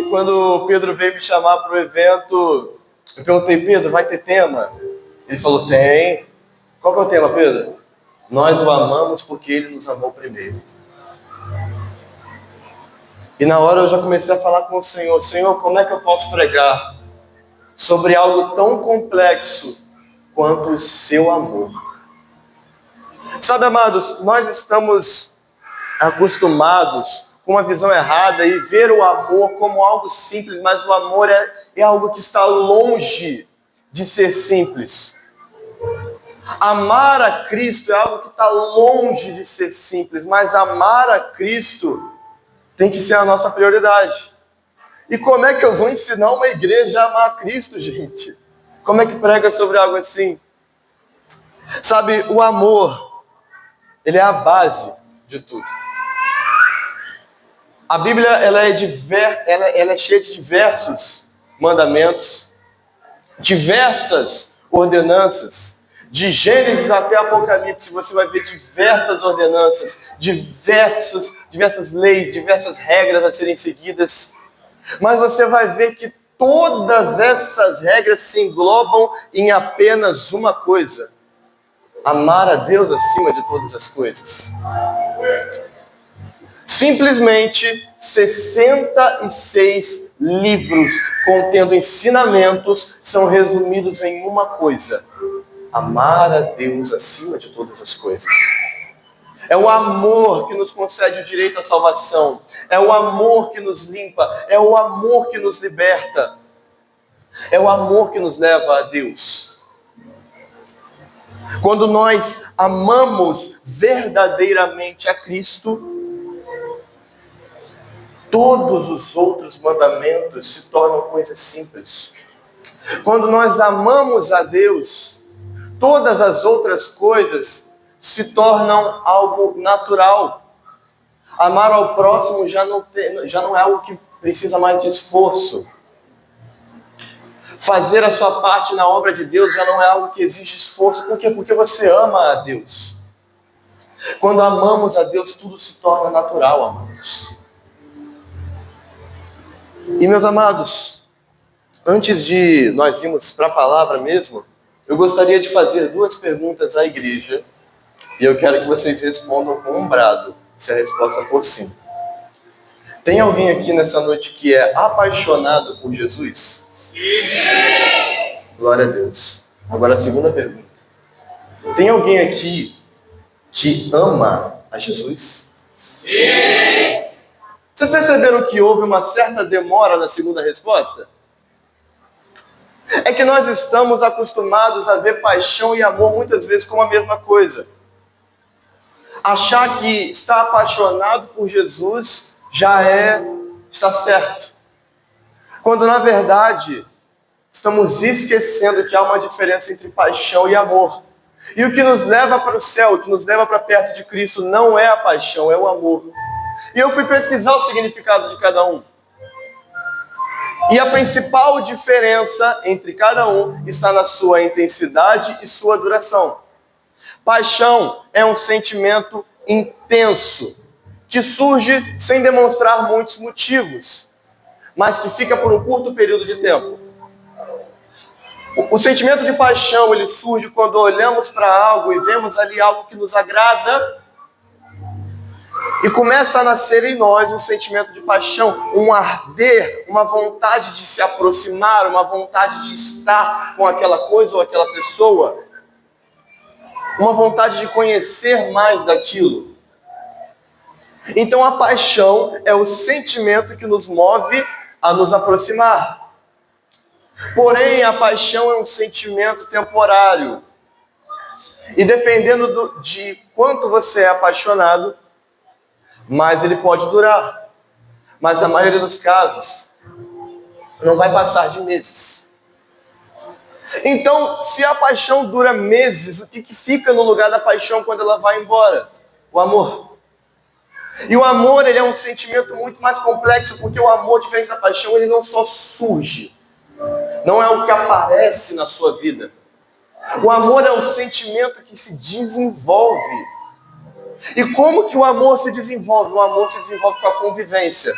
quando o Pedro veio me chamar para o evento, eu perguntei, Pedro, vai ter tema? Ele falou, tem. Qual que é o tema, Pedro? Nós o amamos porque ele nos amou primeiro. E na hora eu já comecei a falar com o Senhor, Senhor, como é que eu posso pregar sobre algo tão complexo quanto o seu amor? Sabe, amados, nós estamos acostumados com uma visão errada e ver o amor como algo simples, mas o amor é algo que está longe de ser simples. Amar a Cristo é algo que está longe de ser simples, mas amar a Cristo tem que ser a nossa prioridade. E como é que eu vou ensinar uma igreja a amar a Cristo, gente? Como é que prega sobre algo assim? Sabe, o amor, ele é a base de tudo. A Bíblia ela é cheia de diversos mandamentos, diversas ordenanças. De Gênesis até Apocalipse, você vai ver diversas ordenanças, diversas leis, diversas regras a serem seguidas. Mas você vai ver que todas essas regras se englobam em apenas uma coisa: amar a Deus acima de todas as coisas. Simplesmente 66 livros contendo ensinamentos são resumidos em uma coisa: amar a Deus acima de todas as coisas. É o amor que nos concede o direito à salvação. É o amor que nos limpa. É o amor que nos liberta. É o amor que nos leva a Deus. Quando nós amamos verdadeiramente a Cristo, todos os outros mandamentos se tornam coisas simples. Quando nós amamos a Deus, todas as outras coisas se tornam algo natural. Amar ao próximo já não é algo que precisa mais de esforço. Fazer a sua parte na obra de Deus já não é algo que exige esforço. Por quê? Porque você ama a Deus. Quando amamos a Deus, tudo se torna natural, amados. E, meus amados, antes de nós irmos para a palavra mesmo, eu gostaria de fazer 2 perguntas à igreja. E eu quero que vocês respondam com um brado, se a resposta for sim. Tem alguém aqui nessa noite que é apaixonado por Jesus? Sim! Glória a Deus. Agora a segunda pergunta. Tem alguém aqui que ama a Jesus? Sim! Vocês perceberam que houve uma certa demora na segunda resposta? É que nós estamos acostumados a ver paixão e amor muitas vezes como a mesma coisa. Achar que estar apaixonado por Jesus está certo. Quando na verdade estamos esquecendo que há uma diferença entre paixão e amor. E o que nos leva para o céu, o que nos leva para perto de Cristo não é a paixão, é o amor. E eu fui pesquisar o significado de cada um. E a principal diferença entre cada um está na sua intensidade e sua duração. Paixão é um sentimento intenso, que surge sem demonstrar muitos motivos, mas que fica por um curto período de tempo. O sentimento de paixão, ele surge quando olhamos para algo e vemos ali algo que nos agrada, e começa a nascer em nós um sentimento de paixão, um arder, uma vontade de se aproximar, uma vontade de estar com aquela coisa ou aquela pessoa. Uma vontade de conhecer mais daquilo. Então a paixão é o sentimento que nos move a nos aproximar. Porém, a paixão é um sentimento temporário. E dependendo de quanto você é apaixonado, mais ele pode durar. Mas na maioria dos casos, não vai passar de meses. Então, se a paixão dura meses, o que fica no lugar da paixão quando ela vai embora? O amor. E o amor, ele é um sentimento muito mais complexo, porque o amor, diferente da paixão, ele não só surge. Não é o que aparece na sua vida. O amor é um sentimento que se desenvolve. E como que o amor se desenvolve? O amor se desenvolve com a convivência.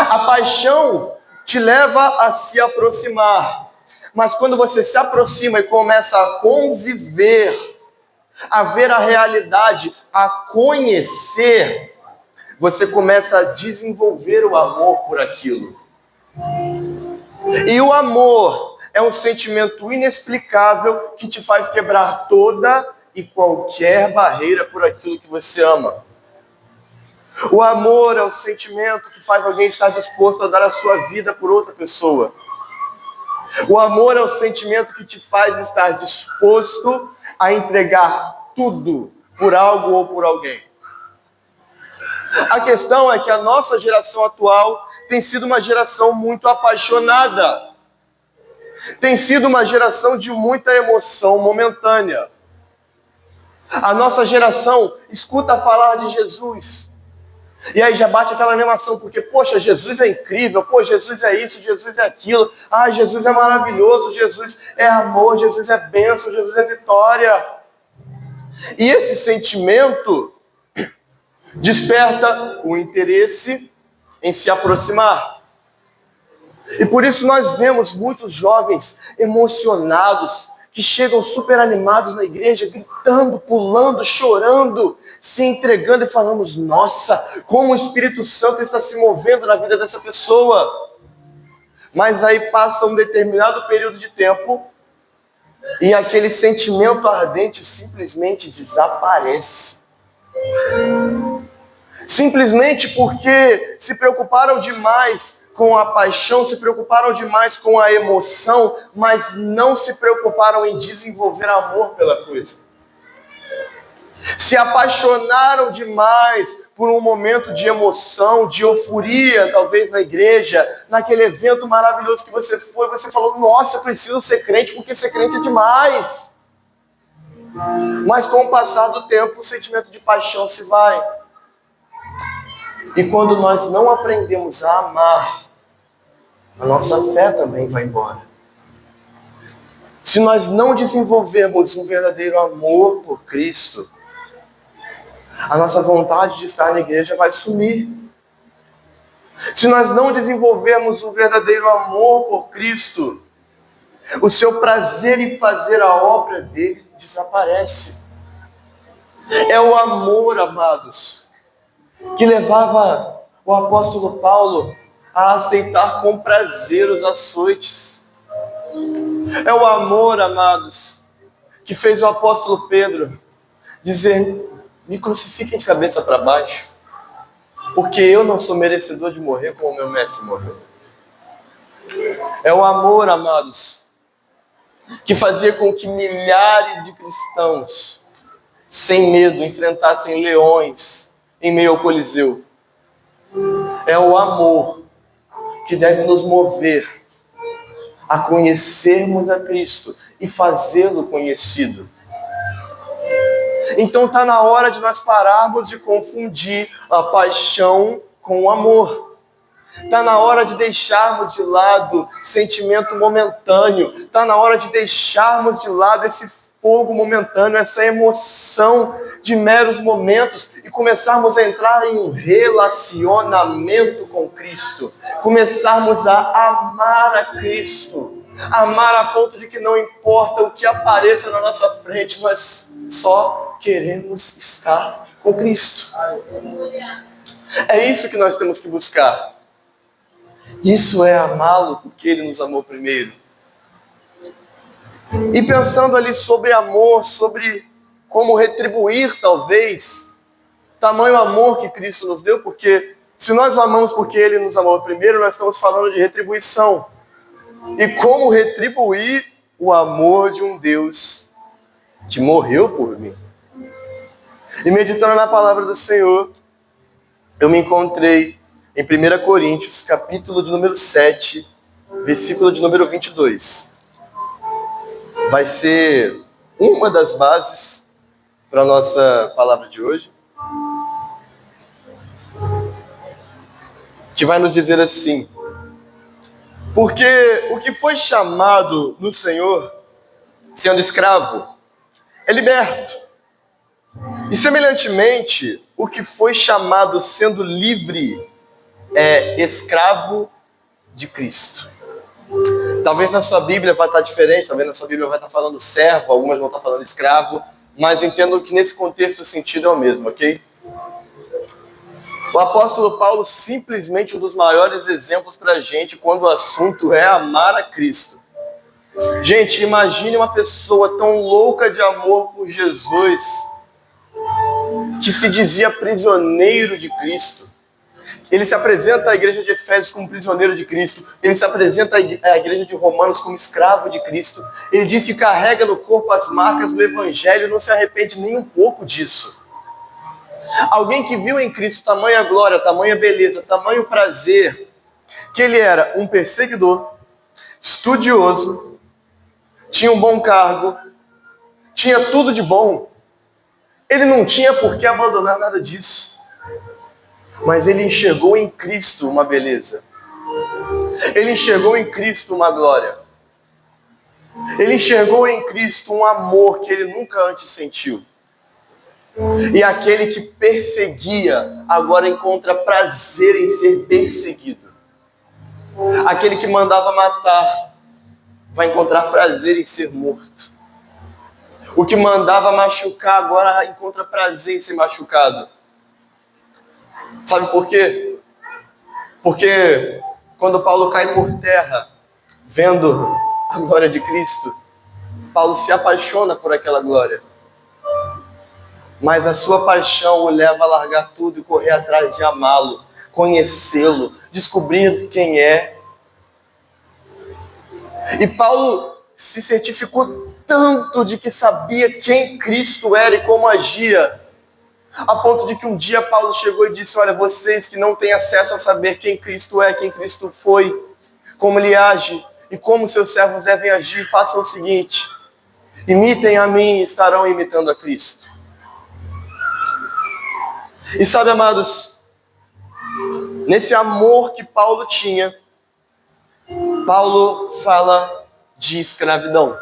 A paixão te leva a se aproximar. Mas quando você se aproxima e começa a conviver, a ver a realidade, a conhecer, você começa a desenvolver o amor por aquilo. E o amor é um sentimento inexplicável que te faz quebrar toda e qualquer barreira por aquilo que você ama. O amor é o sentimento que faz alguém estar disposto a dar a sua vida por outra pessoa. O amor é o sentimento que te faz estar disposto a entregar tudo por algo ou por alguém. A questão é que a nossa geração atual tem sido uma geração muito apaixonada. Tem sido uma geração de muita emoção momentânea. A nossa geração escuta falar de Jesus. E aí já bate aquela animação, porque, poxa, Jesus é incrível, pô, Jesus é isso, Jesus é aquilo, Jesus é maravilhoso, Jesus é amor, Jesus é bênção, Jesus é vitória. E esse sentimento desperta o interesse em se aproximar. E por isso nós vemos muitos jovens emocionados, que chegam super animados na igreja, gritando, pulando, chorando, se entregando e falamos, nossa, como o Espírito Santo está se movendo na vida dessa pessoa. Mas aí passa um determinado período de tempo e aquele sentimento ardente simplesmente desaparece. Simplesmente porque se preocuparam demais com a paixão, se preocuparam demais com a emoção, mas não se preocuparam em desenvolver amor pela coisa. Se apaixonaram demais por um momento de emoção, de euforia, talvez na igreja, naquele evento maravilhoso que você foi, você falou, nossa, eu preciso ser crente, porque ser crente é demais. Mas com o passar do tempo, o sentimento de paixão se vai. E quando nós não aprendemos a amar, a nossa fé também vai embora. Se nós não desenvolvermos um verdadeiro amor por Cristo, a nossa vontade de estar na igreja vai sumir. Se nós não desenvolvermos um verdadeiro amor por Cristo, o seu prazer em fazer a obra dele desaparece. É o amor, amados, que levava o apóstolo Paulo a aceitar com prazer os açoites. É o amor, amados, que fez o apóstolo Pedro dizer, me crucifiquem de cabeça para baixo, porque eu não sou merecedor de morrer como o meu mestre morreu. É o amor, amados, que fazia com que milhares de cristãos, sem medo, enfrentassem leões em meio ao Coliseu. É o amor que deve nos mover a conhecermos a Cristo e fazê-lo conhecido. Então está na hora de nós pararmos de confundir a paixão com o amor. Está na hora de deixarmos de lado sentimento momentâneo. Está na hora de deixarmos de lado esse fogo momentâneo, essa emoção de meros momentos e começarmos a entrar em um relacionamento com Cristo. Começarmos a amar a Cristo. Amar a ponto de que não importa o que apareça na nossa frente, nós só queremos estar com Cristo. É isso que nós temos que buscar. Isso é amá-lo porque Ele nos amou primeiro. E pensando ali sobre amor, sobre como retribuir talvez, tamanho amor que Cristo nos deu, porque se nós o amamos porque Ele nos amou primeiro, nós estamos falando de retribuição. E como retribuir o amor de um Deus que morreu por mim. E meditando na palavra do Senhor, eu me encontrei em 1 Coríntios, capítulo de número 7, versículo de número 22. Vai ser uma das bases para a nossa palavra de hoje, que vai nos dizer assim, porque o que foi chamado no Senhor, sendo escravo, é liberto. E semelhantemente, o que foi chamado sendo livre, é escravo de Cristo. Talvez na sua Bíblia vai estar diferente, talvez na sua Bíblia vai estar falando servo, algumas vão estar falando escravo, mas entendo que nesse contexto o sentido é o mesmo, ok? O apóstolo Paulo, simplesmente um dos maiores exemplos para a gente quando o assunto é amar a Cristo. Gente, imagine uma pessoa tão louca de amor por Jesus, que se dizia prisioneiro de Cristo. Ele se apresenta à igreja de Efésios como prisioneiro de Cristo. Ele se apresenta à igreja de Romanos como escravo de Cristo. Ele diz que carrega no corpo as marcas do Evangelho e não se arrepende nem um pouco disso. Alguém que viu em Cristo tamanha glória, tamanha beleza, tamanho prazer, que ele era um perseguidor, estudioso, tinha um bom cargo, tinha tudo de bom. Ele não tinha por que abandonar nada disso. Mas ele enxergou em Cristo uma beleza. Ele enxergou em Cristo uma glória. Ele enxergou em Cristo um amor que ele nunca antes sentiu. E aquele que perseguia, agora encontra prazer em ser perseguido. Aquele que mandava matar, vai encontrar prazer em ser morto. O que mandava machucar, agora encontra prazer em ser machucado. Sabe por quê? Porque quando Paulo cai por terra, vendo a glória de Cristo, Paulo se apaixona por aquela glória. Mas a sua paixão o leva a largar tudo e correr atrás de amá-lo, conhecê-lo, descobrir quem é. E Paulo se certificou tanto de que sabia quem Cristo era e como agia, a ponto de que um dia Paulo chegou e disse: olha, vocês que não têm acesso a saber quem Cristo é, quem Cristo foi, como ele age e como seus servos devem agir, façam o seguinte: imitem a mim e estarão imitando a Cristo. E sabe, amados, nesse amor que Paulo tinha, Paulo fala de escravidão.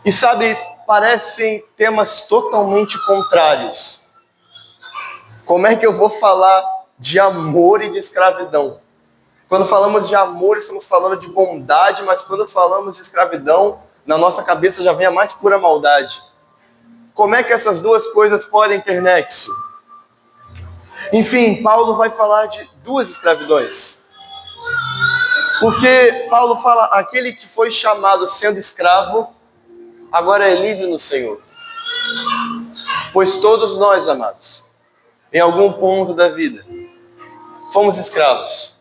E sabe, parecem temas totalmente contrários. Como é que eu vou falar de amor e de escravidão? Quando falamos de amor, estamos falando de bondade, mas quando falamos de escravidão, na nossa cabeça já vem a mais pura maldade. Como é que essas duas coisas podem ter nexo? Enfim, Paulo vai falar de duas escravidões. Porque Paulo fala, aquele que foi chamado sendo escravo, agora é livre no Senhor. Pois todos nós, amados, em algum ponto da vida, fomos escravos.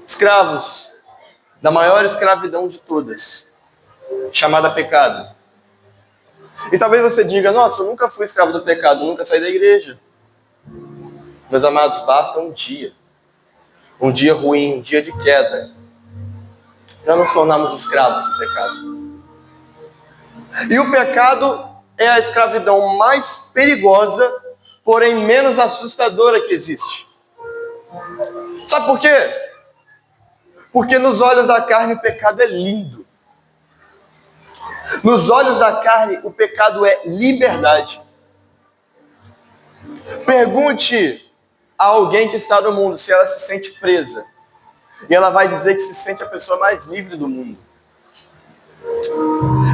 Escravos da maior escravidão de todas, chamada pecado. E talvez você diga: nossa, eu nunca fui escravo do pecado, nunca saí da igreja. Meus amados, basta um dia ruim, um dia de queda, para nos tornarmos escravos do pecado. E o pecado é a escravidão mais perigosa, porém menos assustadora que existe. Sabe por quê? Porque nos olhos da carne o pecado é lindo. Nos olhos da carne o pecado é liberdade. Pergunte a alguém que está no mundo se ela se sente presa. E ela vai dizer que se sente a pessoa mais livre do mundo.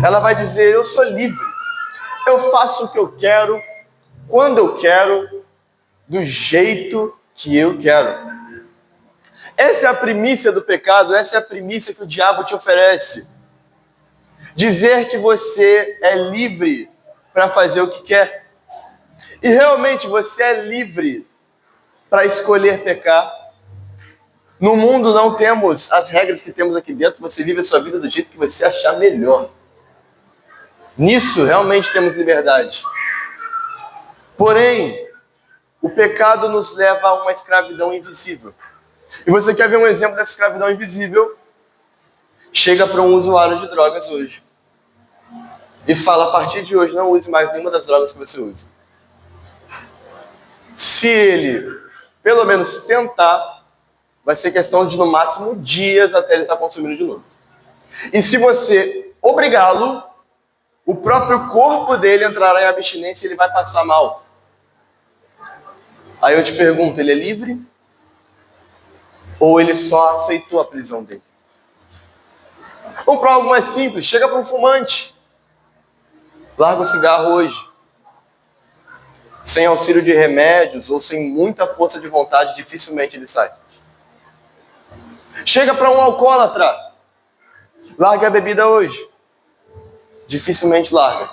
Ela vai dizer: eu sou livre. Eu faço o que eu quero, quando eu quero, do jeito que eu quero. Essa é a primícia do pecado, essa é a primícia que o diabo te oferece. Dizer que você é livre para fazer o que quer. E realmente você é livre para escolher pecar. No mundo não temos as regras que temos aqui dentro, você vive a sua vida do jeito que você achar melhor. Nisso realmente temos liberdade. Porém, o pecado nos leva a uma escravidão invisível. E você quer ver um exemplo dessa escravidão invisível? Chega para um usuário de drogas hoje e fala: a partir de hoje não use mais nenhuma das drogas que você usa. Se ele pelo menos tentar, vai ser questão de no máximo dias até ele estar consumindo de novo. E se você obrigá-lo, o próprio corpo dele entrará em abstinência e ele vai passar mal. Aí eu te pergunto: ele é livre Ou ele só aceitou a prisão dele? Vamos para algo mais simples. Chega para um fumante. Larga o cigarro hoje. Sem auxílio de remédios ou sem muita força de vontade, dificilmente ele sai. Chega para um alcoólatra. Larga a bebida hoje. Dificilmente larga.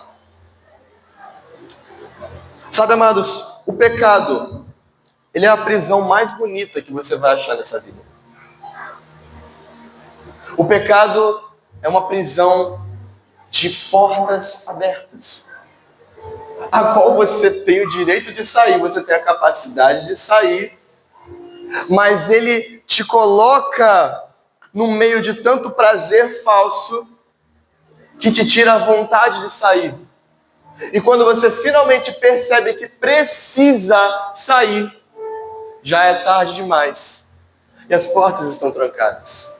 Sabe, amados, o pecado, ele é a prisão mais bonita que você vai achar nessa vida. O pecado é uma prisão de portas abertas, a qual você tem o direito de sair, você tem a capacidade de sair, mas ele te coloca no meio de tanto prazer falso que te tira a vontade de sair. E quando você finalmente percebe que precisa sair, já é tarde demais e as portas estão trancadas.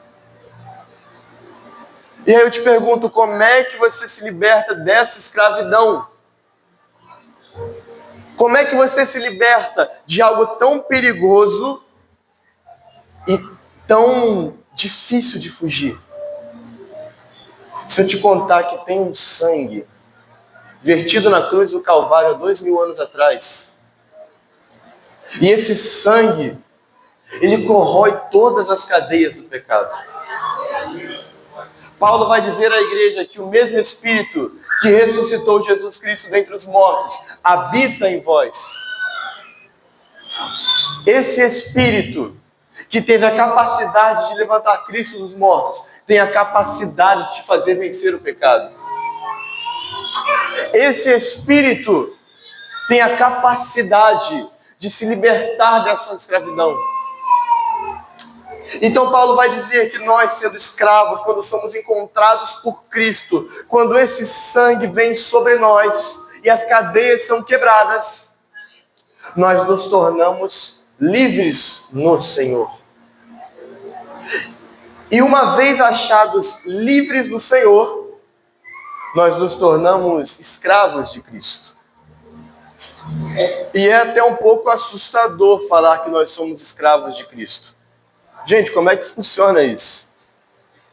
E aí eu te pergunto, como é que você se liberta dessa escravidão? Como é que você se liberta de algo tão perigoso e tão difícil de fugir? Se eu te contar que tem um sangue vertido na cruz do Calvário há 2000 anos atrás, e esse sangue, ele corrói todas as cadeias do pecado. Paulo vai dizer à igreja que o mesmo Espírito que ressuscitou Jesus Cristo dentre os mortos habita em vós. Esse Espírito que teve a capacidade de levantar Cristo dos mortos tem a capacidade de te fazer vencer o pecado. Esse Espírito tem a capacidade de se libertar dessa escravidão. Então Paulo vai dizer que nós, sendo escravos, quando somos encontrados por Cristo, quando esse sangue vem sobre nós e as cadeias são quebradas, nós nos tornamos livres no Senhor. E uma vez achados livres no Senhor, nós nos tornamos escravos de Cristo. E é até um pouco assustador falar que nós somos escravos de Cristo. Gente, como é que funciona isso?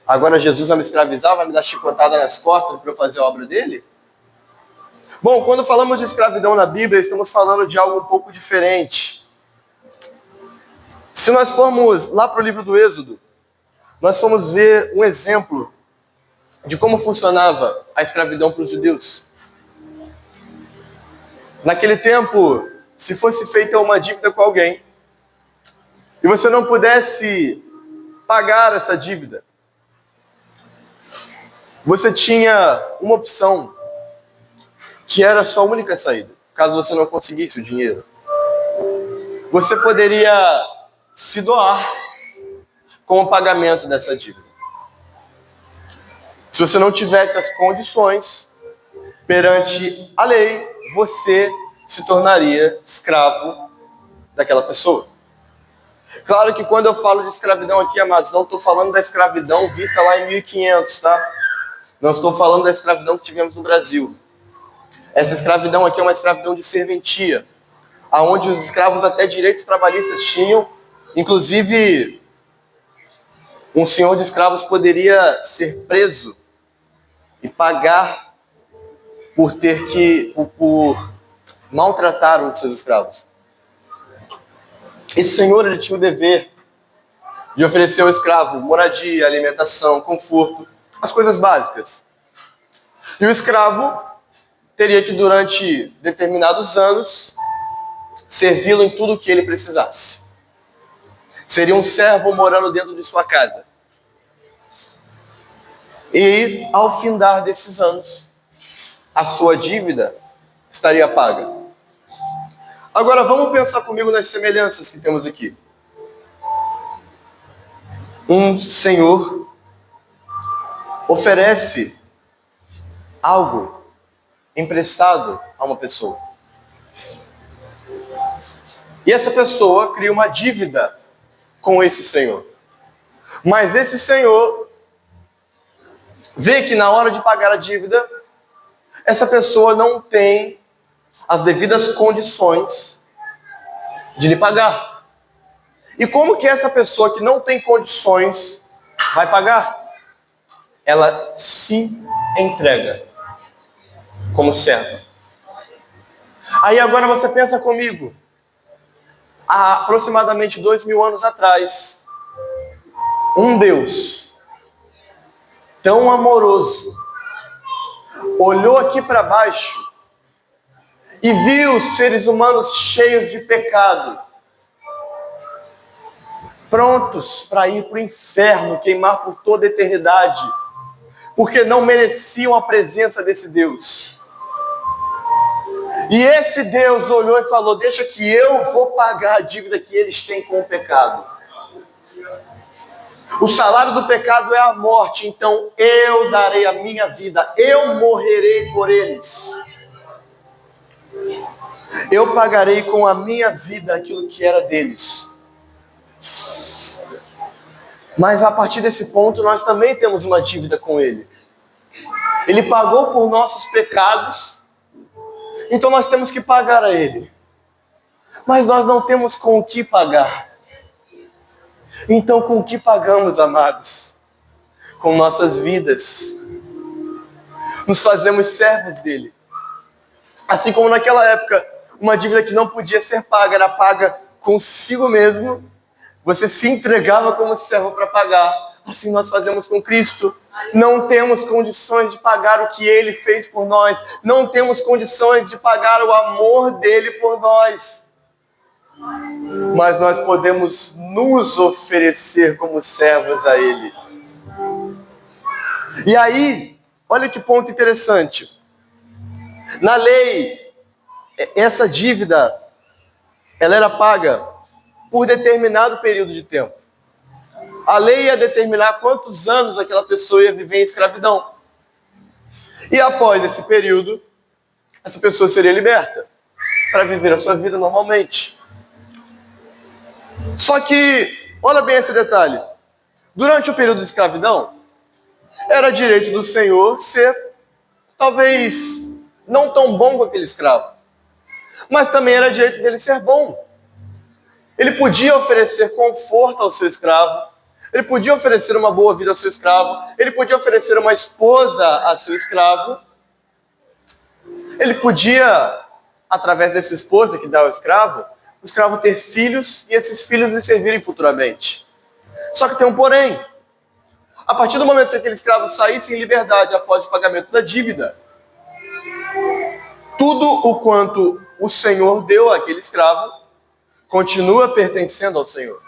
Agora Jesus vai me escravizar, vai me dar chicotada nas costas para eu fazer a obra dele? Bom, quando falamos de escravidão na Bíblia, estamos falando de algo um pouco diferente. Se nós formos lá para o livro do Êxodo, nós vamos ver um exemplo de como funcionava a escravidão para os judeus. Naquele tempo, se fosse feita uma dívida com alguém, e você não pudesse pagar essa dívida, você tinha uma opção, que era a sua única saída, caso você não conseguisse o dinheiro. Você poderia se doar como pagamento dessa dívida. Se você não tivesse as condições, perante a lei, você se tornaria escravo daquela pessoa. Claro que quando eu falo de escravidão aqui, amados, não estou falando da escravidão vista lá em 1500, tá? Não estou falando da escravidão que tivemos no Brasil. Essa escravidão aqui é uma escravidão de serventia, onde os escravos até direitos trabalhistas tinham. Inclusive, um senhor de escravos poderia ser preso e pagar por maltratar um de seus escravos. Esse senhor, ele tinha o dever de oferecer ao escravo moradia, alimentação, conforto, as coisas básicas. E o escravo teria que, durante determinados anos, servi-lo em tudo o que ele precisasse. Seria um servo morando dentro de sua casa. E, ao findar desses anos, a sua dívida estaria paga. Agora, vamos pensar comigo nas semelhanças que temos aqui. Um senhor oferece algo emprestado a uma pessoa. E essa pessoa cria uma dívida com esse senhor. Mas esse senhor vê que na hora de pagar a dívida, essa pessoa não tem as devidas condições de lhe pagar. E como que essa pessoa que não tem condições vai pagar? Ela se entrega como serva. Aí agora você pensa comigo, há aproximadamente 2000 anos atrás, um Deus tão amoroso olhou aqui para baixo e viu os seres humanos cheios de pecado, prontos para ir para o inferno, queimar por toda a eternidade, porque não mereciam a presença desse Deus. E esse Deus olhou e falou: deixa que eu vou pagar a dívida que eles têm com o pecado. O salário do pecado é a morte, então eu darei a minha vida, eu morrerei por eles. Eu pagarei com a minha vida aquilo que era deles. Mas a partir desse ponto nós também temos uma dívida com Ele. Ele pagou por nossos pecados, então nós temos que pagar a Ele. Mas nós não temos com o que pagar. Então com o que pagamos, amados? Com nossas vidas. Nos fazemos servos dele. Assim como naquela época, uma dívida que não podia ser paga, era paga consigo mesmo. Você se entregava como servo para pagar. Assim nós fazemos com Cristo. Não temos condições de pagar o que Ele fez por nós. Não temos condições de pagar o amor dEle por nós. Mas nós podemos nos oferecer como servos a Ele. E aí, olha que ponto interessante. Na lei, essa dívida, ela era paga por determinado período de tempo. A lei ia determinar quantos anos aquela pessoa ia viver em escravidão. E após esse período, essa pessoa seria liberta para viver a sua vida normalmente. Só que, olha bem esse detalhe. Durante o período de escravidão, era direito do senhor ser, talvez, não tão bom com aquele escravo. Mas também era direito dele ser bom. Ele podia oferecer conforto ao seu escravo. Ele podia oferecer uma boa vida ao seu escravo. Ele podia oferecer uma esposa a seu escravo. Ele podia, através dessa esposa que dá ao escravo, o escravo ter filhos e esses filhos lhe servirem futuramente. Só que tem um porém. A partir do momento que aquele escravo saísse em liberdade após o pagamento da dívida, tudo o quanto o Senhor deu àquele escravo continua pertencendo ao Senhor.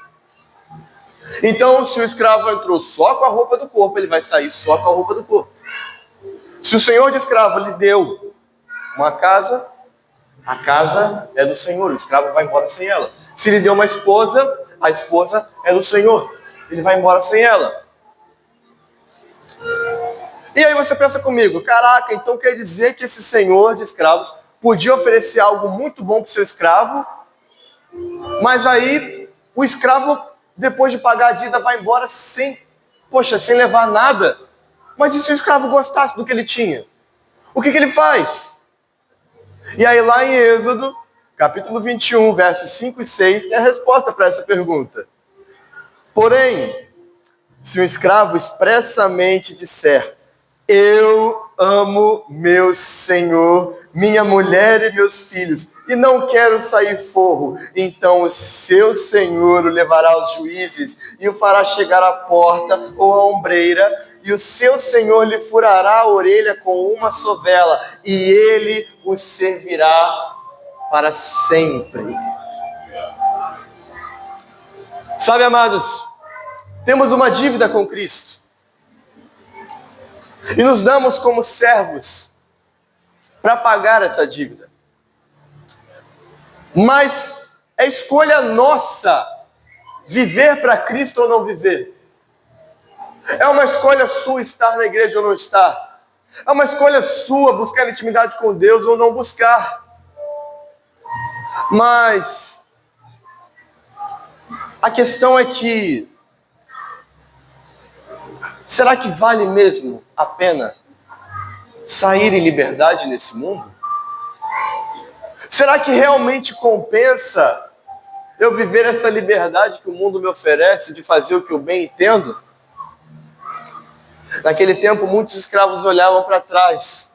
Então, se o escravo entrou só com a roupa do corpo, ele vai sair só com a roupa do corpo. Se o senhor de escravo lhe deu uma casa, a casa é do Senhor, o escravo vai embora sem ela. Se lhe deu uma esposa, a esposa é do Senhor, ele vai embora sem ela. E aí você pensa comigo, caraca, então quer dizer que esse senhor de escravos podia oferecer algo muito bom para o seu escravo, mas aí o escravo, depois de pagar a dívida, vai embora sem levar nada. Mas e se o escravo gostasse do que ele tinha? O que ele faz? E aí lá em Êxodo, capítulo 21, versos 5 e 6, é a resposta para essa pergunta. Porém, se um escravo expressamente disser: eu amo meu senhor, minha mulher e meus filhos, e não quero sair forro, então o seu senhor o levará aos juízes e o fará chegar à porta ou à ombreira, e o seu senhor lhe furará a orelha com uma sovela, e ele o servirá para sempre. Sabe, amados, temos uma dívida com Cristo. E nos damos como servos para pagar essa dívida. Mas é escolha nossa viver para Cristo ou não viver. É uma escolha sua estar na igreja ou não estar. É uma escolha sua buscar intimidade com Deus ou não buscar. Mas a questão é que, será que vale mesmo a pena sair em liberdade nesse mundo? Será que realmente compensa eu viver essa liberdade que o mundo me oferece de fazer o que eu bem entendo? Naquele tempo, muitos escravos olhavam para trás,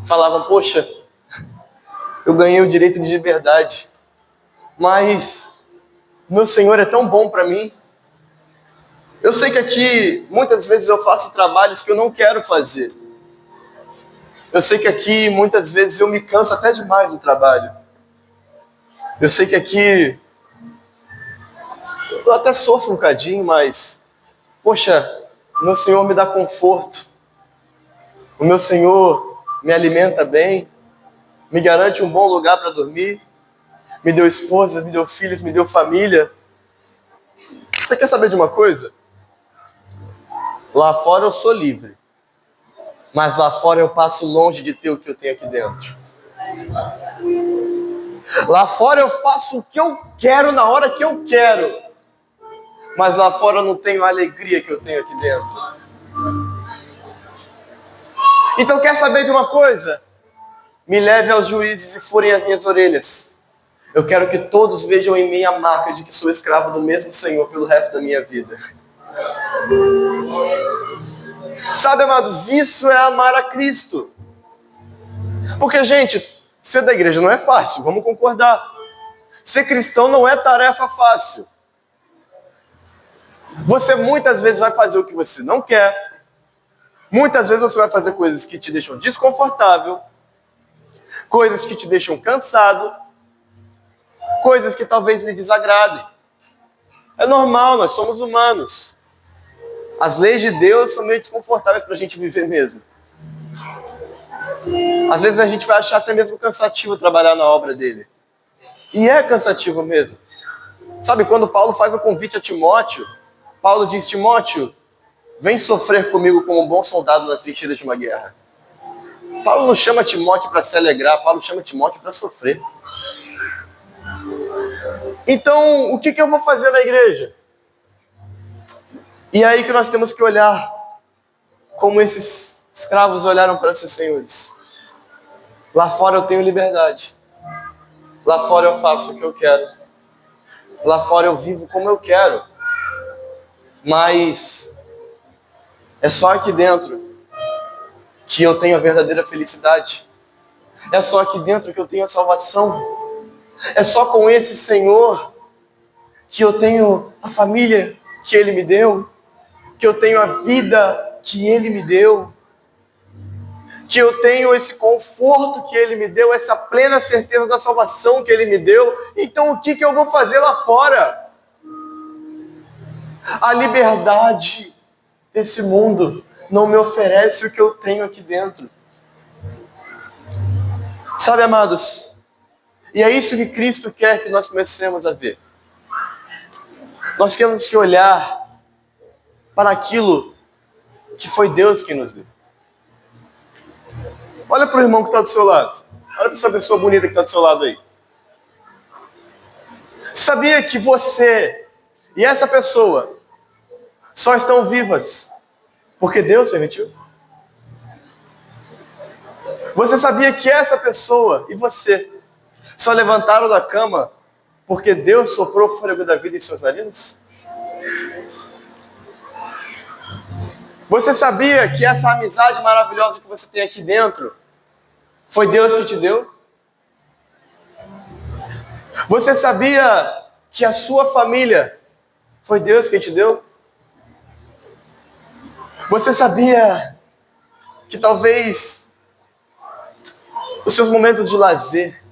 falavam, poxa, eu ganhei o direito de liberdade, mas meu Senhor é tão bom para mim. Eu sei que aqui, muitas vezes eu faço trabalhos que eu não quero fazer. Eu sei que aqui, muitas vezes, eu me canso até demais do trabalho. Eu sei que aqui, eu até sofro um cadinho, mas, poxa, o meu Senhor me dá conforto. O meu Senhor me alimenta bem, me garante um bom lugar para dormir, me deu esposa, me deu filhos, me deu família. Você quer saber de uma coisa? Lá fora eu sou livre, mas lá fora eu passo longe de ter o que eu tenho aqui dentro. Lá fora eu faço o que eu quero na hora que eu quero, mas lá fora eu não tenho a alegria que eu tenho aqui dentro. Então quer saber de uma coisa? Me leve aos juízes e furem as minhas orelhas. Eu quero que todos vejam em mim a marca de que sou escravo do mesmo Senhor pelo resto da minha vida. Sabe, amados, isso é amar a Cristo. Porque, gente, ser da igreja não é fácil, vamos concordar. Ser cristão não é tarefa fácil. Você muitas vezes vai fazer o que você não quer. Muitas vezes você vai fazer coisas que te deixam desconfortável, coisas que te deixam cansado, coisas que talvez lhe desagradem. É normal, nós somos humanos. As leis de Deus são meio desconfortáveis para a gente viver mesmo. Às vezes a gente vai achar até mesmo cansativo trabalhar na obra dele. E é cansativo mesmo. Sabe, quando Paulo faz um convite a Timóteo, Paulo diz, Timóteo, vem sofrer comigo como um bom soldado nas trincheiras de uma guerra. Paulo não chama Timóteo para se alegrar, Paulo chama Timóteo para sofrer. Então, o que eu vou fazer na igreja? E é aí que nós temos que olhar como esses escravos olharam para seus senhores. Lá fora eu tenho liberdade. Lá fora eu faço o que eu quero. Lá fora eu vivo como eu quero. Mas é só aqui dentro que eu tenho a verdadeira felicidade. É só aqui dentro que eu tenho a salvação. É só com esse Senhor que eu tenho a família que Ele me deu, que eu tenho a vida que Ele me deu, que eu tenho esse conforto que Ele me deu, essa plena certeza da salvação que Ele me deu. Então o que eu vou fazer lá fora? A liberdade desse mundo não me oferece o que eu tenho aqui dentro. Sabe, amados? E é isso que Cristo quer que nós comecemos a ver. Nós temos que olhar para aquilo que foi Deus quem nos deu. Olha para o irmão que está do seu lado. Olha para essa pessoa bonita que está do seu lado aí. Sabia que você e essa pessoa só estão vivas porque Deus permitiu? Você sabia que essa pessoa e você só levantaram da cama porque Deus soprou o fôlego da vida em suas narinas? Você sabia que essa amizade maravilhosa que você tem aqui dentro foi Deus que te deu? Você sabia que a sua família foi Deus que te deu? Você sabia que talvez os seus momentos de lazer,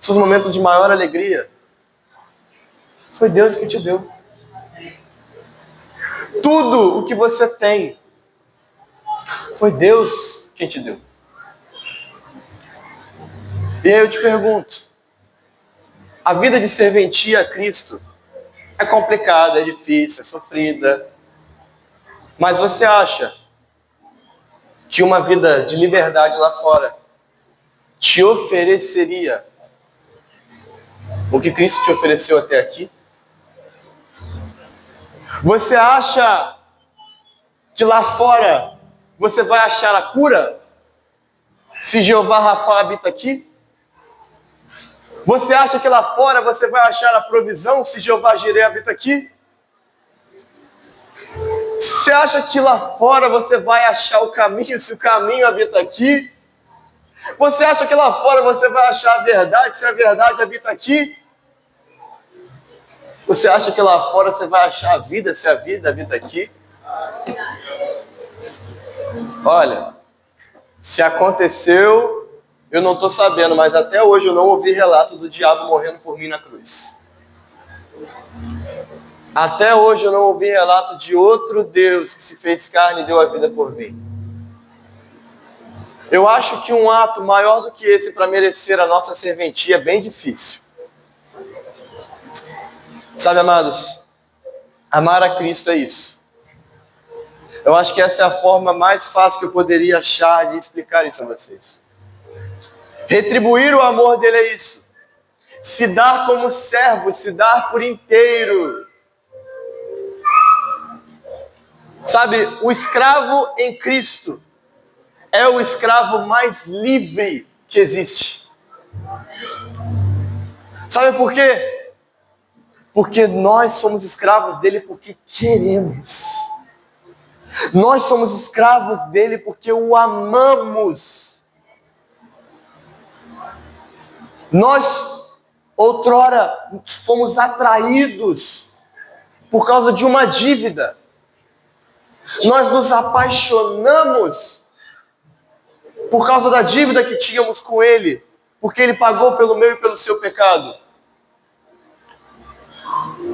seus momentos de maior alegria, foi Deus que te deu? Tudo o que você tem foi Deus quem te deu. E aí eu te pergunto, a vida de serventia a Cristo é complicada, é difícil, é sofrida, mas você acha que uma vida de liberdade lá fora te ofereceria o que Cristo te ofereceu até aqui? Você acha que lá fora você vai achar a cura se Jeová Rafa habita aqui? Você acha que lá fora você vai achar a provisão se Jeová Jireh habita aqui? Você acha que lá fora você vai achar o caminho se o caminho habita aqui? Você acha que lá fora você vai achar a verdade se a verdade habita aqui? Você acha que lá fora você vai achar a vida se a vida habita aqui? Olha, se aconteceu, eu não estou sabendo, mas até hoje eu não ouvi relato do diabo morrendo por mim na cruz. Até hoje eu não ouvi relato de outro Deus que se fez carne e deu a vida por mim. Eu acho que um ato maior do que esse para merecer a nossa serventia é bem difícil. Sabe, amados, amar a Cristo é isso. Eu acho que essa é a forma mais fácil que eu poderia achar de explicar isso a vocês. Retribuir o amor dele é isso. Se dar como servo, se dar por inteiro. Sabe, o escravo em Cristo é o escravo mais livre que existe. Sabe por quê? Porque nós somos escravos dele porque queremos. Nós somos escravos dele porque o amamos. Nós, outrora, fomos atraídos por causa de uma dívida. Nós nos apaixonamos por causa da dívida que tínhamos com ele, porque ele pagou pelo meu e pelo seu pecado.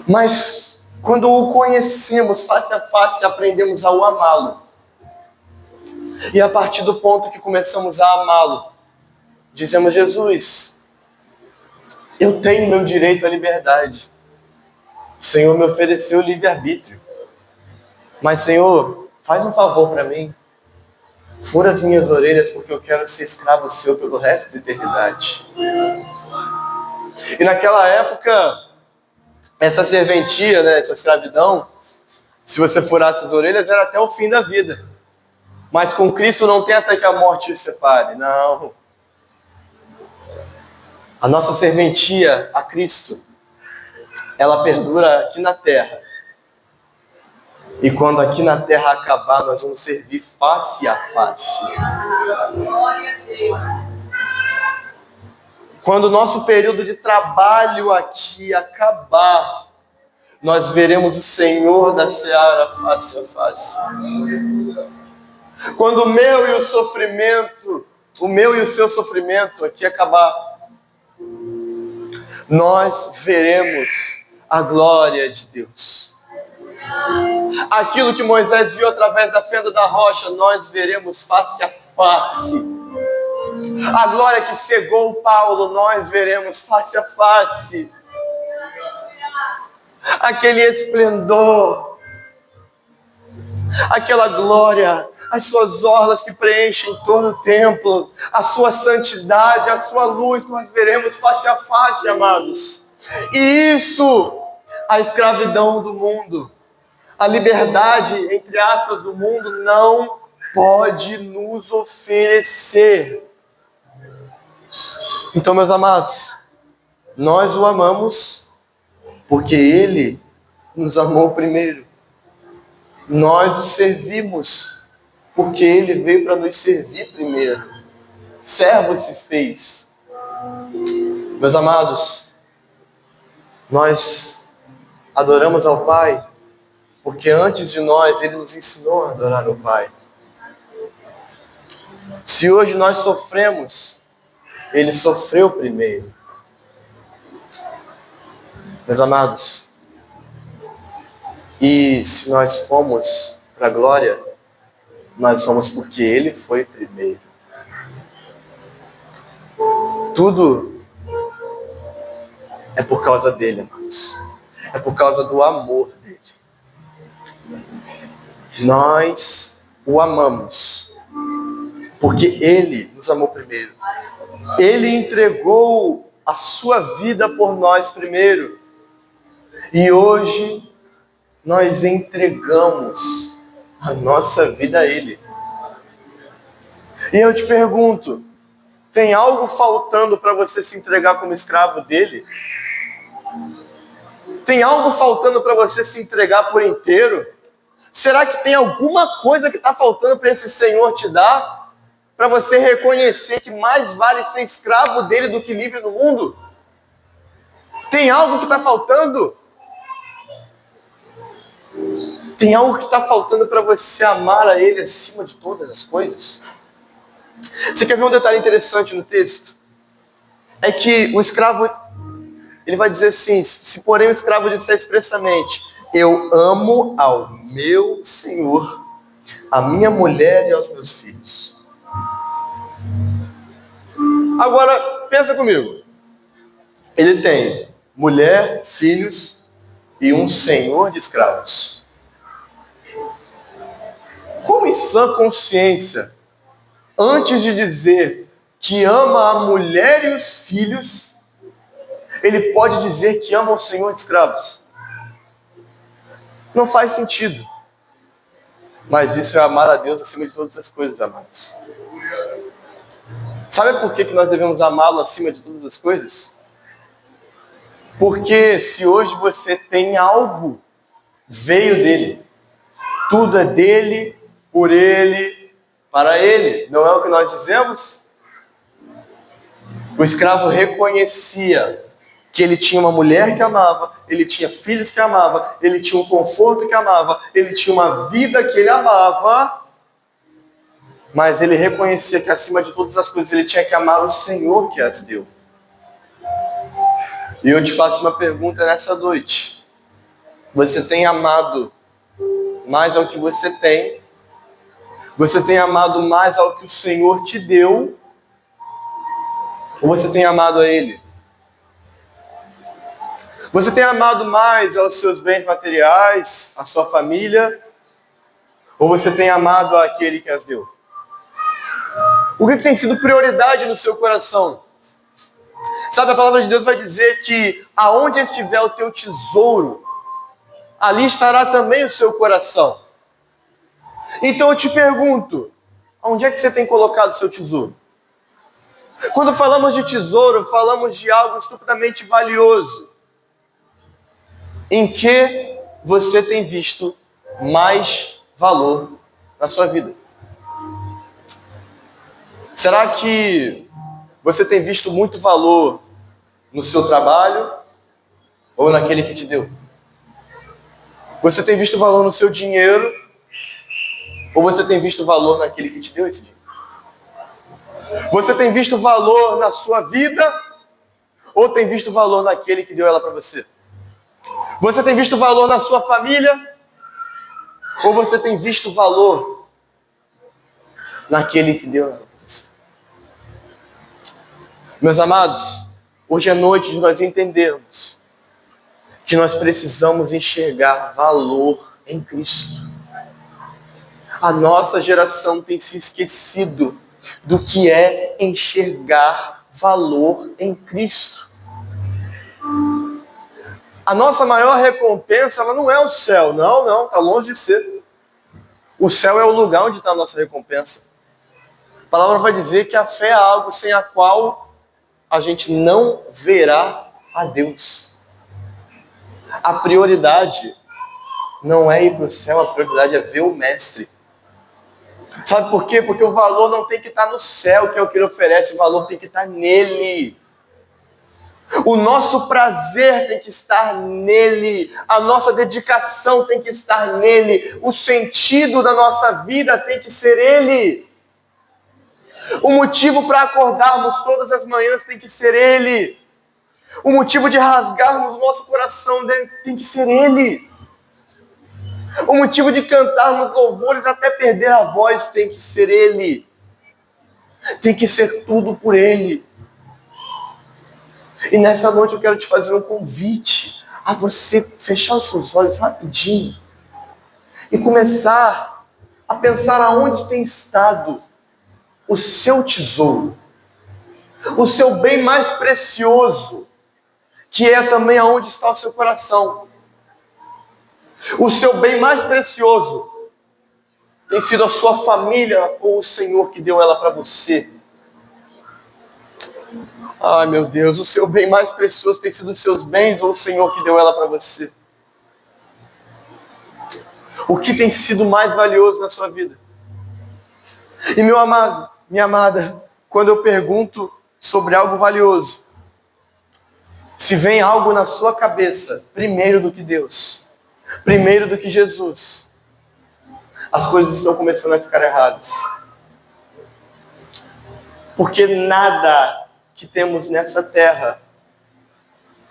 Mas quando o conhecemos face a face, aprendemos a o amá-lo. E a partir do ponto que começamos a amá-lo, dizemos: Jesus, eu tenho meu direito à liberdade. O Senhor me ofereceu o livre-arbítrio. Mas, Senhor, faz um favor para mim. Fura as minhas orelhas, porque eu quero ser escravo seu pelo resto da eternidade. E naquela época, essa serventia, essa escravidão, se você furasse as orelhas, era até o fim da vida. Mas com Cristo não tem até que a morte os separe. Não. A nossa serventia a Cristo, ela perdura aqui na terra. E quando aqui na terra acabar, nós vamos servir face a face. Quando o nosso período de trabalho aqui acabar, nós veremos o Senhor da seara face a face. Quando o meu e o seu sofrimento aqui acabar, nós veremos a glória de Deus. Aquilo que Moisés viu através da fenda da rocha, nós veremos face a face. A glória que cegou Paulo, nós veremos face a face. Aquele esplendor, aquela glória, as suas orlas que preenchem todo o templo, a sua santidade, a sua luz, nós veremos face a face, amados. E isso, a escravidão do mundo, a liberdade, entre aspas, do mundo, não pode nos oferecer. Então, meus amados, nós o amamos porque ele nos amou primeiro. Nós o servimos porque ele veio para nos servir primeiro. Servo se fez. Meus amados, nós adoramos ao Pai porque antes de nós, ele nos ensinou a adorar o Pai. Se hoje nós sofremos, ele sofreu primeiro. Meus amados, e se nós fomos para a glória, nós fomos porque ele foi primeiro. Tudo é por causa dele, amados. É por causa do amor dele. Nós o amamos porque ele nos amou primeiro. Ele entregou a sua vida por nós primeiro. E hoje nós entregamos a nossa vida a ele. E eu te pergunto, Tem algo faltando para você se entregar como escravo dele? Tem algo faltando para você se entregar por inteiro? Será que tem alguma coisa que está faltando para esse Senhor te dar? Para você reconhecer que mais vale ser escravo dele do que livre no mundo? Tem algo que está faltando? Tem algo que está faltando para você amar a ele acima de todas as coisas? Você quer ver um detalhe interessante no texto? É que o escravo, ele vai dizer assim, se porém o escravo disser expressamente, eu amo ao meu Senhor, a minha mulher e aos meus filhos. Agora, pensa comigo. Ele tem mulher, filhos e um senhor de escravos. Como em sã consciência, antes de dizer que ama a mulher e os filhos, ele pode dizer que ama o senhor de escravos? Não faz sentido. Mas isso é amar a Deus acima de todas as coisas, amados. Sabe por que nós devemos amá-lo acima de todas as coisas? Porque se hoje você tem algo, veio dele. Tudo é dele, por ele, para ele. Não é o que nós dizemos? O escravo reconhecia que ele tinha uma mulher que amava, ele tinha filhos que amava, ele tinha um conforto que amava, ele tinha uma vida que ele amava, mas ele reconhecia que acima de todas as coisas ele tinha que amar o Senhor que as deu. E eu te faço uma pergunta nessa noite. Você tem amado mais ao que você tem? Você tem amado mais ao que o Senhor te deu? Ou você tem amado a Ele? Você tem amado mais aos seus bens materiais, à sua família? Ou você tem amado àquele que as deu? O que tem sido prioridade no seu coração? Sabe, a palavra de Deus vai dizer que aonde estiver o teu tesouro, ali estará também o seu coração. Então eu te pergunto, onde é que você tem colocado o seu tesouro? Quando falamos de tesouro, falamos de algo estupidamente valioso. Em que você tem visto mais valor na sua vida? Será que você tem visto muito valor no seu trabalho ou naquele que te deu? Você tem visto valor no seu dinheiro ou você tem visto valor naquele que te deu esse dinheiro? Você tem visto valor na sua vida ou tem visto valor naquele que deu ela para você? Você tem visto valor na sua família ou você tem visto valor naquele que deu ela para você? Meus amados, hoje é noite de nós entendermos que nós precisamos enxergar valor em Cristo. A nossa geração tem se esquecido do que é enxergar valor em Cristo. A nossa maior recompensa, ela não é o céu. Não, está longe de ser. O céu é o lugar onde está a nossa recompensa. A palavra vai dizer que a fé é algo sem a qual a gente não verá a Deus. A prioridade não é ir para o céu, a prioridade é ver o Mestre. Sabe por quê? Porque o valor não tem que estar no céu, que é o que ele oferece, o valor tem que estar nele. O nosso prazer tem que estar nele, a nossa dedicação tem que estar nele, o sentido da nossa vida tem que ser ele. O motivo para acordarmos todas as manhãs tem que ser ele. O motivo de rasgarmos o nosso coração tem que ser ele. O motivo de cantarmos louvores até perder a voz tem que ser ele. Tem que ser tudo por ele. E nessa noite eu quero te fazer um convite a você fechar os seus olhos rapidinho e começar a pensar aonde tem estado o seu tesouro, o seu bem mais precioso, que é também aonde está o seu coração. O seu bem mais precioso tem sido a sua família ou o Senhor que deu ela para você? Ai, meu Deus, o seu bem mais precioso tem sido os seus bens ou o Senhor que deu ela para você? O que tem sido mais valioso na sua vida? E meu amado, minha amada, quando eu pergunto sobre algo valioso, se vem algo na sua cabeça, primeiro do que Deus, primeiro do que Jesus, as coisas estão começando a ficar erradas. Porque nada que temos nessa terra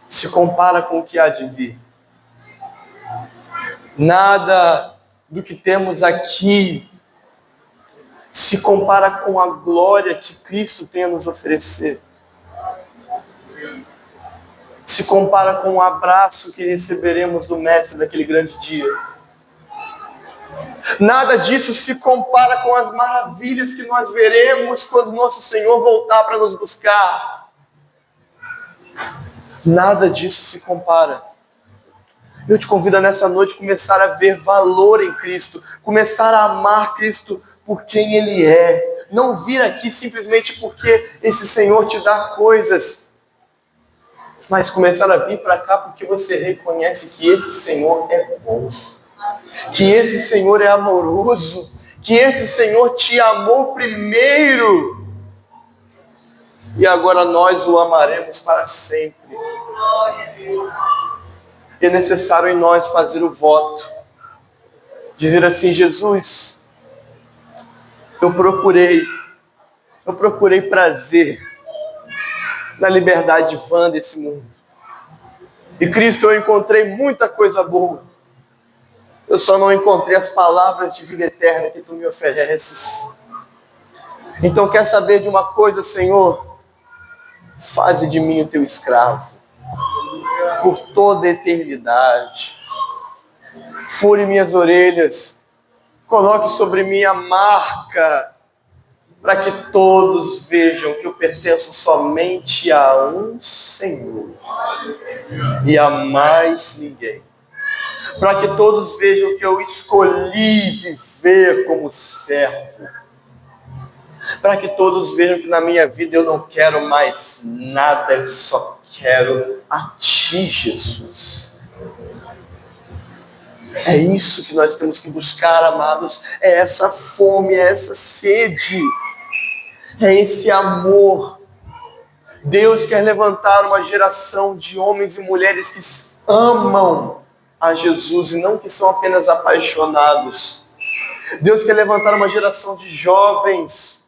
se compara com o que há de vir. Nada do que temos aqui se compara com a glória que Cristo tem a nos oferecer. Se compara com o abraço que receberemos do Mestre naquele grande dia. Nada disso se compara com as maravilhas que nós veremos quando nosso Senhor voltar para nos buscar. Nada disso se compara. Eu te convido a nessa noite começar a ver valor em Cristo, começar a amar Cristo por quem Ele é. Não vir aqui simplesmente porque esse Senhor te dá coisas, mas começar a vir para cá porque você reconhece que esse Senhor é bom, que esse Senhor é amoroso, que esse Senhor te amou primeiro e agora nós o amaremos para sempre. É necessário em nós fazer o voto, dizer assim: Jesus, eu procurei prazer na liberdade vã desse mundo. E Cristo, eu encontrei muita coisa boa. Eu só não encontrei as palavras de vida eterna que tu me ofereces. Então quer saber de uma coisa, Senhor? Faze de mim o teu escravo por toda a eternidade. Fure minhas orelhas, coloque sobre mim a marca, para que todos vejam que eu pertenço somente a um Senhor e a mais ninguém. Para que todos vejam que eu escolhi viver como servo. Para que todos vejam que na minha vida eu não quero mais nada, eu só quero a Ti, Jesus. É isso que nós temos que buscar, amados. É essa fome, é essa sede, é esse amor. Deus quer levantar uma geração de homens e mulheres que amam a Jesus e não que são apenas apaixonados. Deus quer levantar uma geração de jovens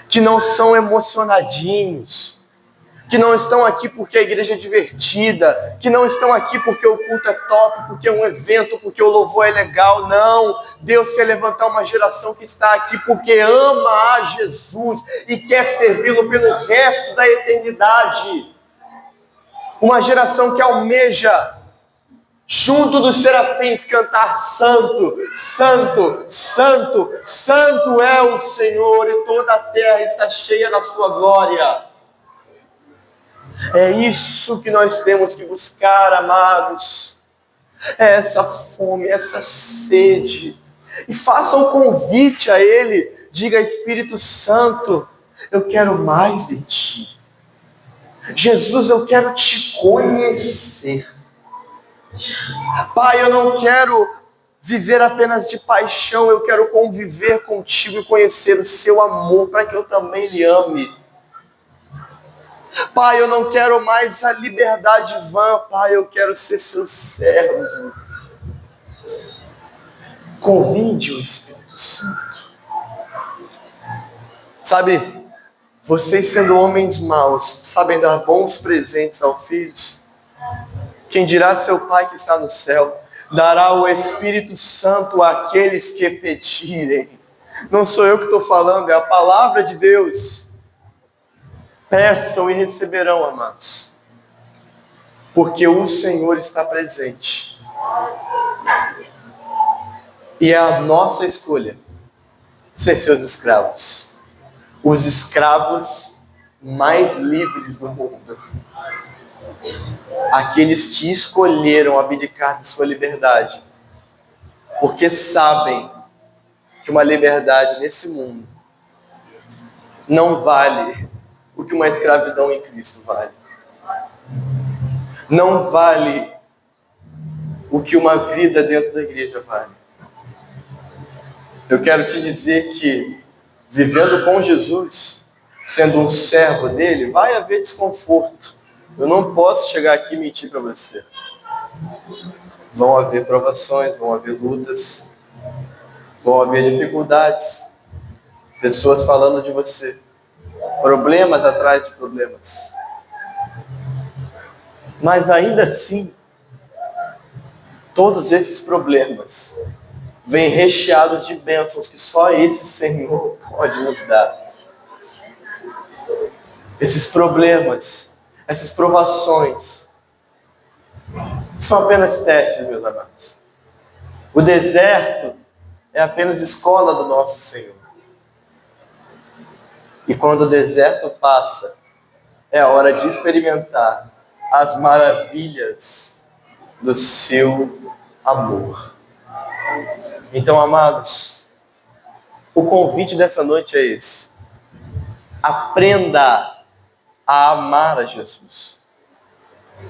que não são emocionadinhos, que não estão aqui porque a igreja é divertida, que não estão aqui porque o culto é top, porque é um evento, porque o louvor é legal. Não, Deus quer levantar uma geração que está aqui porque ama a Jesus e quer servi-lo pelo resto da eternidade. Uma geração que almeja, junto dos serafins, cantar santo, santo, santo, santo é o Senhor e toda a terra está cheia da sua glória. É isso que nós temos que buscar, amados. É essa fome, essa sede. E faça um convite a Ele. Diga: Espírito Santo, eu quero mais de Ti. Jesus, eu quero Te conhecer. Pai, eu não quero viver apenas de paixão, eu quero conviver contigo e conhecer o Seu amor, para que eu também lhe ame. Pai, eu não quero mais a liberdade vã, Pai, eu quero ser Seu servo. Convide o Espírito Santo. Sabe, vocês sendo homens maus, sabem dar bons presentes aos filhos? Quem dirá seu Pai que está no céu, dará o Espírito Santo àqueles que pedirem. Não sou eu que estou falando, é a palavra de Deus. Peçam e receberão, amados. Porque o Senhor está presente. E é a nossa escolha ser seus escravos. Os escravos mais livres do mundo. Aqueles que escolheram abdicar de sua liberdade. Porque sabem que uma liberdade nesse mundo não vale o que uma escravidão em Cristo vale. Não vale o que uma vida dentro da igreja vale. Eu quero te dizer que, vivendo com Jesus, sendo um servo dele, vai haver desconforto. Eu não posso chegar aqui e mentir para você. Vão haver provações, vão haver lutas, vão haver dificuldades, pessoas falando de você, problemas atrás de problemas. Mas ainda assim, todos esses problemas vêm recheados de bênçãos que só esse Senhor pode nos dar. Esses problemas, essas provações, são apenas testes, meus amados. O deserto é apenas escola do nosso Senhor. E quando o deserto passa, é a hora de experimentar as maravilhas do seu amor. Então, amados, o convite dessa noite é esse. Aprenda a amar a Jesus.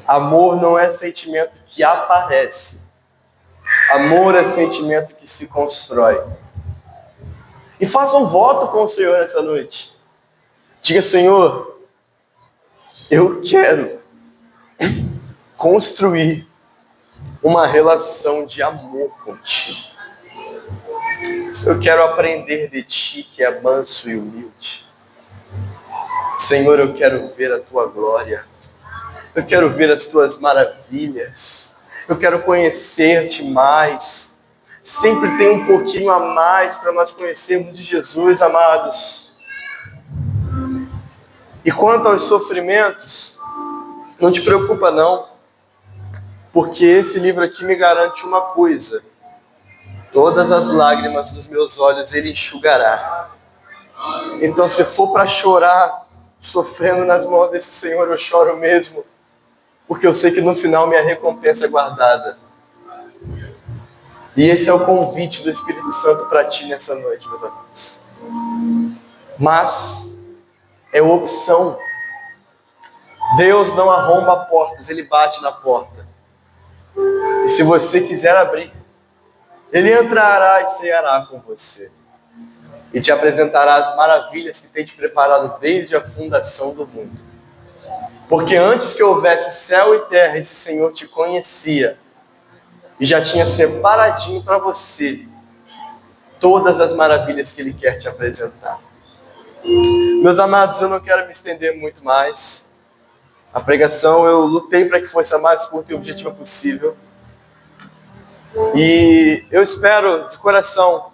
Amor não é sentimento que aparece. Amor é sentimento que se constrói. E faça um voto com o Senhor essa noite. Diga, Senhor, eu quero construir uma relação de amor contigo. Eu quero aprender de ti, que é manso e humilde. Senhor, eu quero ver a tua glória. Eu quero ver as tuas maravilhas. Eu quero conhecer-te mais. Sempre tem um pouquinho a mais para nós conhecermos de Jesus, amados. E quanto aos sofrimentos, não te preocupa não, porque esse livro aqui me garante uma coisa: todas as lágrimas dos meus olhos ele enxugará. Então, se for para chorar, sofrendo nas mãos desse Senhor, eu choro mesmo, porque eu sei que no final minha recompensa é guardada. E esse é o convite do Espírito Santo para ti nessa noite, meus amigos. Mas é opção. Deus não arromba portas, Ele bate na porta. E se você quiser abrir, Ele entrará e ceará com você. E te apresentará as maravilhas que tem te preparado desde a fundação do mundo. Porque antes que houvesse céu e terra, esse Senhor te conhecia. E já tinha separadinho para você todas as maravilhas que Ele quer te apresentar. Meus amados, eu não quero me estender muito mais. A pregação eu lutei para que fosse a mais curta e objetiva possível. E eu espero de coração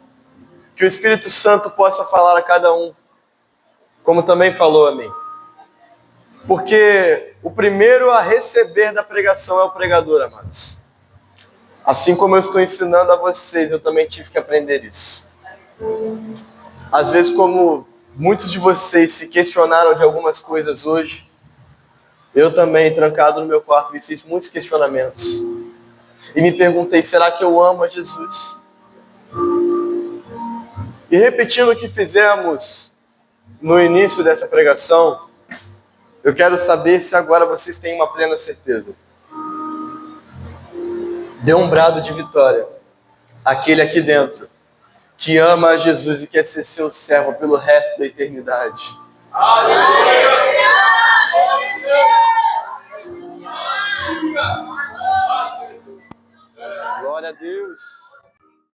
que o Espírito Santo possa falar a cada um, como também falou a mim. Porque o primeiro a receber da pregação é o pregador, amados. Assim como eu estou ensinando a vocês, eu também tive que aprender isso. Às vezes, como muitos de vocês se questionaram de algumas coisas hoje, eu também, trancado no meu quarto, me fiz muitos questionamentos. E me perguntei, será que eu amo a Jesus? E repetindo o que fizemos no início dessa pregação, eu quero saber se agora vocês têm uma plena certeza. Dê um brado de vitória àquele aqui dentro que ama a Jesus e quer ser seu servo pelo resto da eternidade. Glória a Deus.